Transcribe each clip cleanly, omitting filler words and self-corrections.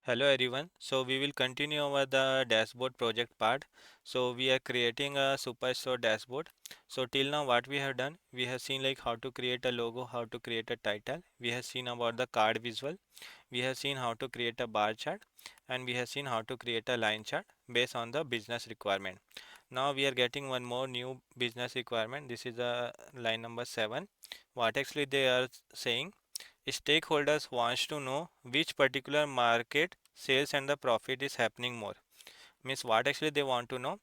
Hello everyone. So we will continue over the dashboard project part. So we are creating a superstore dashboard. So till now what we have done, we have seen like how to create a logo, how to create a title. We have seen about the card visual. We have seen how to create a bar chart and we have seen how to create a line chart based on the business requirement. Now we are getting one more new business requirement. This is a line number 7. What actually they are saying, stakeholders wants to know which particular market sales and the profit is happening more. Means what actually they want to know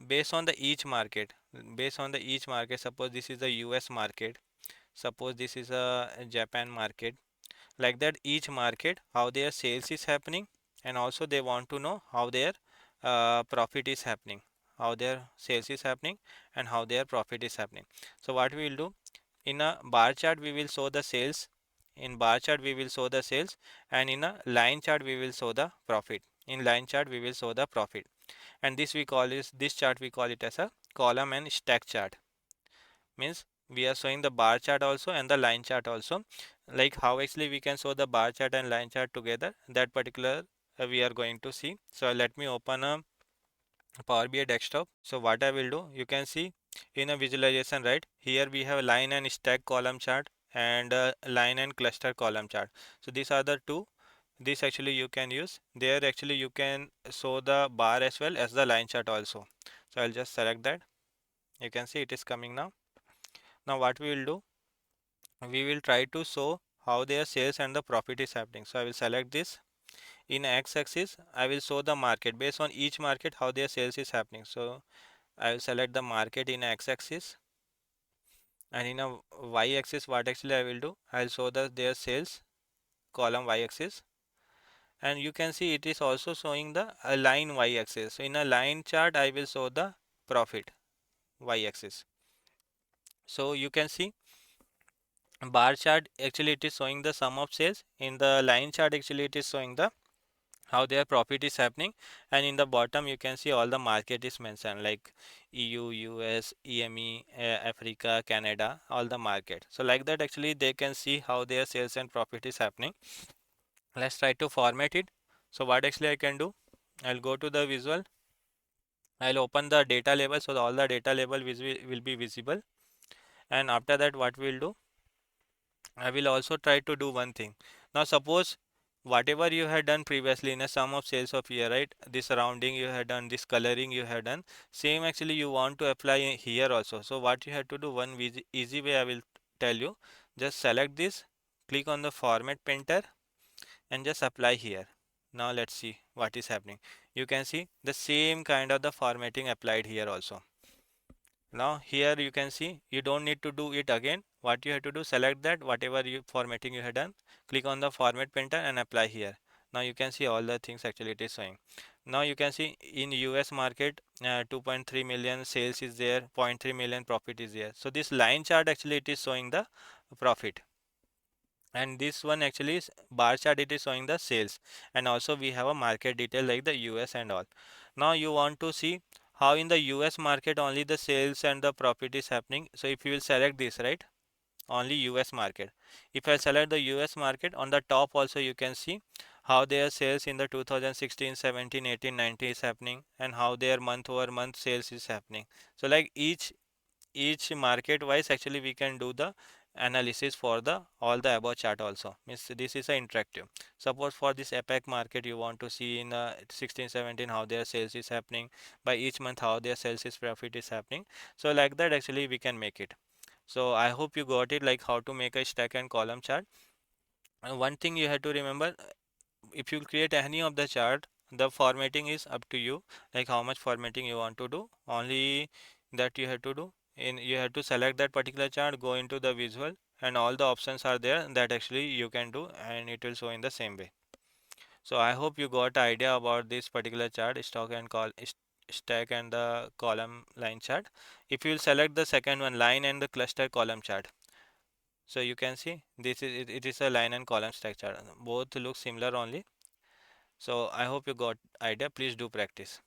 based on the each market. Based on the each market, suppose this is the US market, suppose this is a Japan market. Like that each market how their sales is happening, and also they want to know how their profit is happening, how their sales is happening and how their profit is happening. So what we will do, in a bar chart we will show the sales, in bar chart we will show the sales, and in a line chart we will show the profit. In line chart we will show the profit, and this chart we call it as a column and stack chart. Means we are showing the bar chart also and the line chart also. Like how actually we can show the bar chart and line chart together, that particular we are going to see. So let me open a Power BI desktop. So what I will do, you can see in a visualization, right? Here we have line and stack column chart and line and cluster column chart. So these are the two. This actually you can use. There actually you can show the bar as well as the line chart also. So I'll just select that. You can see it is coming now. Now what we will do, we will try to show how their sales and the profit is happening. So I will select this. In x-axis, I will show the market based on each market how their sales is happening. So I will select the market in x-axis, and in a y-axis what actually I will do, I will show their sales column y-axis, and you can see it is also showing the line y-axis. So in a line chart I will show the profit y-axis. So you can see bar chart actually it is showing the sum of sales, in the line chart actually it is showing the how their profit is happening, and in the bottom you can see all the market is mentioned like EU, US, EME, Africa, Canada, all the market. So like that actually they can see how their sales and profit is happening. Let's try to format it. So what actually I can do, I'll go to the visual, I'll open the data label so all the data label will be visible, and after that what we'll do, I will also try to do one thing. Now suppose whatever you had done previously in a sum of sales of year, right? This rounding you had done, this coloring you had done, same actually you want to apply here also. So what you have to do, one easy way I will tell you. Just select this, click on the format painter and just apply here. Now let's see what is happening. You can see the same kind of the formatting applied here also. Now here you can see you don't need to do it again. What you have to do, select that whatever you formatting you have done, click on the format painter and apply here. Now you can see all the things actually it is showing. Now you can see in US market 2.3 million sales is there, 0.3 million profit is there. So this line chart actually it is showing the profit, and this one actually is bar chart, it is showing the sales, and also we have a market detail like the US and all. Now you want to see how in the US market only the sales and the profit is happening. So if you will select this, right, only US market, if I select the US market, on the top also you can see how their sales in the 2016, 17, 18, 19 is happening, and how their month over month sales is happening. So like each market wise actually we can do the analysis for the all the above chart also. Means this is a interactive. Suppose for this APAC market you want to see in 16, 17 how their sales is happening, by each month how their sales is profit is happening. So like that actually we can make it. So I hope you got it, like how to make a stack and column chart. And one thing you have to remember, if you create any of the chart, the formatting is up to you, like how much formatting you want to do, only that you have to do. In you have to select that particular chart, go into the visual, and all the options are there that actually you can do, and it will show in the same way. So I hope you got idea about this particular chart, stack and the column line chart. If you will select the second one, line and the cluster column chart, so you can see this is it is a line and column stack chart, both look similar only. So I hope you got idea. Please do practice.